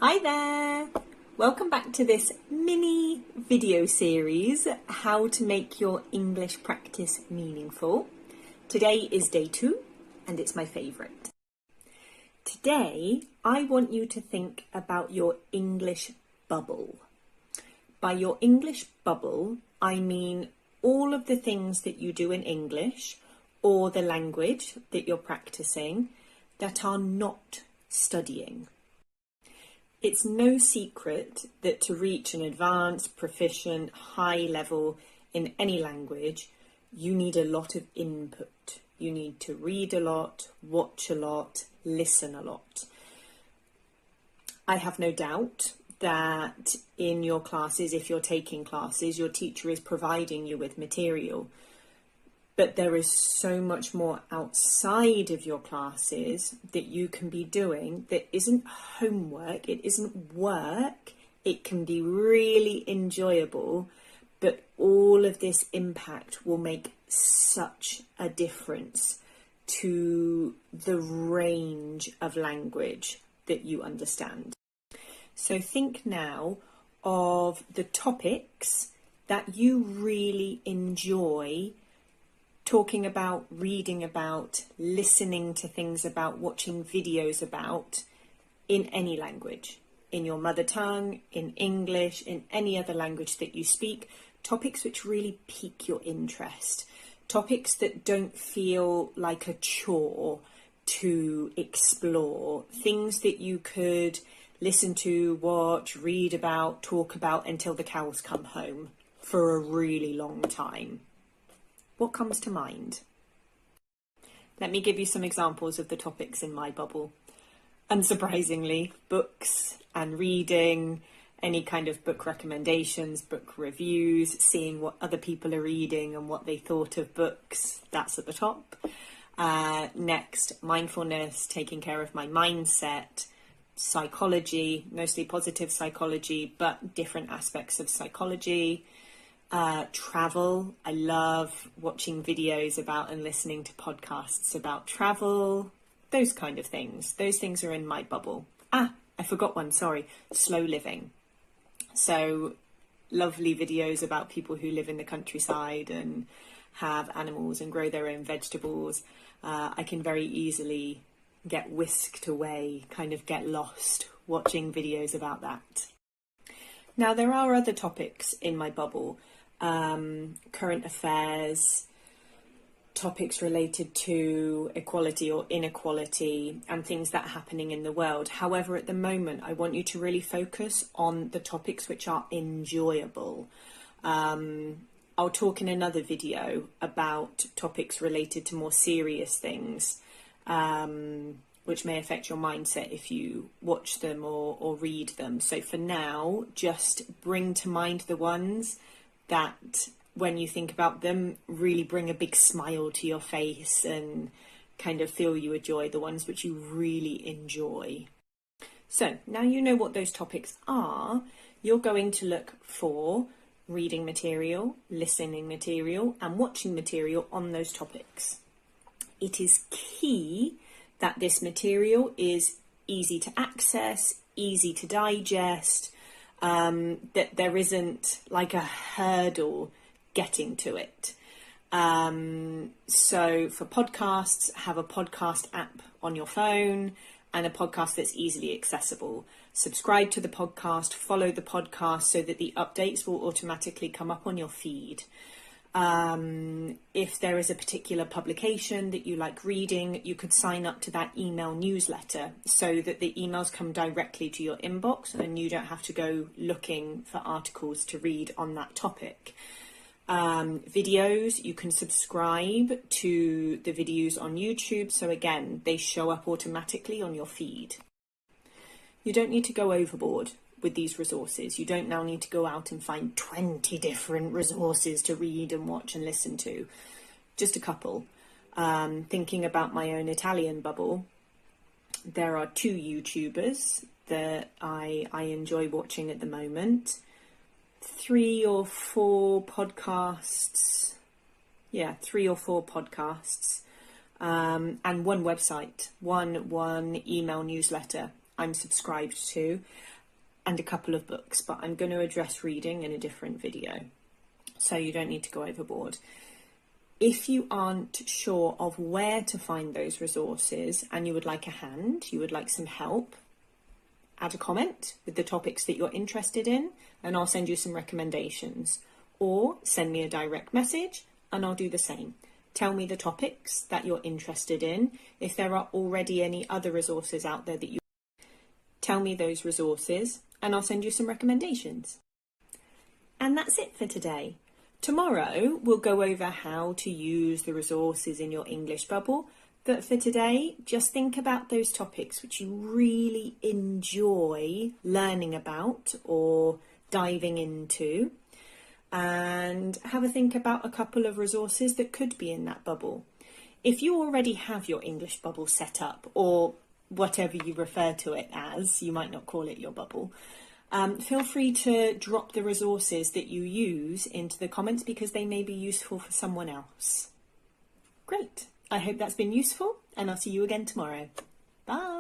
Hi there! Welcome back to this mini video series, How to Make Your English Practice Meaningful. Today is day 2 and it's my favourite. Today I want you to think about your English bubble. By your English bubble, I mean all of the things that you do in English or the language that you're practicing that are not studying. It's no secret that to reach an advanced, proficient, high level in any language, you need a lot of input. You need to read a lot, watch a lot, listen a lot. I have no doubt that in your classes, if you're taking classes, your teacher is providing you with material. But there is so much more outside of your classes that you can be doing that isn't homework, it isn't work, it can be really enjoyable, but all of this impact will make such a difference to the range of language that you understand. So think now of the topics that you really enjoy talking about, reading about, listening to things about, watching videos about in any language, in your mother tongue, in English, in any other language that you speak, topics which really pique your interest, topics that don't feel like a chore to explore, things that you could listen to, watch, read about, talk about until the cows come home for a really long time. What comes to mind? Let me give you some examples of the topics in my bubble. Unsurprisingly, books and reading, any kind of book recommendations, book reviews, seeing what other people are reading and what they thought of books, that's at the top. Next, mindfulness, taking care of my mindset, psychology, mostly positive psychology, but different aspects of psychology. Travel. I love watching videos about and listening to podcasts about travel, those kind of things. Those things are in my bubble. I forgot one, sorry. Slow living. So lovely videos about people who live in the countryside and have animals and grow their own vegetables. I can very easily get whisked away, kind of get lost watching videos about that. Now, there are other topics in my bubble. Current affairs, topics related to equality or inequality and things that are happening in the world. However, at the moment, I want you to really focus on the topics which are enjoyable. I'll talk in another video about topics related to more serious things, which may affect your mindset if you watch them or read them. So for now, just bring to mind the ones that when you think about them really bring a big smile to your face and kind of feel you enjoy, the ones which you really enjoy. So now you know what those topics are, you're going to look for reading material, listening material and watching material on those topics. It is key that this material is easy to access, easy to digest, that there isn't like a hurdle getting to it. So for podcasts, have a podcast app on your phone and a podcast that's easily accessible. Subscribe to the podcast, follow the podcast so that the updates will automatically come up on your feed. If there is a particular publication that you like reading, you could sign up to that email newsletter so that the emails come directly to your inbox and you don't have to go looking for articles to read on that topic. Videos, you can subscribe to the videos on YouTube, so again, they show up automatically on your feed. You don't need to go overboard with these resources. You don't now need to go out and find 20 different resources to read and watch and listen to. Just a couple. Thinking about my own Italian bubble, there are 2 YouTubers that I enjoy watching at the moment. 3 or 4 podcasts. Yeah, 3 or 4 podcasts. And one website, one email newsletter I'm subscribed to. and a couple of books, but I'm going to address reading in a different video, so you don't need to go overboard. If you aren't sure of where to find those resources and you would like a hand, you would like some help, add a comment with the topics that you're interested in and I'll send you some recommendations. Or send me a direct message and I'll do the same. Tell me the topics that you're interested in. If there are already any other resources out there that you tell me those resources and I'll send you some recommendations. And that's it for today. Tomorrow we'll go over how to use the resources in your English bubble, but for today just think about those topics which you really enjoy learning about or diving into, and have a think about a couple of resources that could be in that bubble. If you already have your English bubble set up, or whatever you refer to it as, you might not call it your bubble, feel free to drop the resources that you use into the comments because they may be useful for someone else. Great. I hope that's been useful and I'll see you again tomorrow. Bye.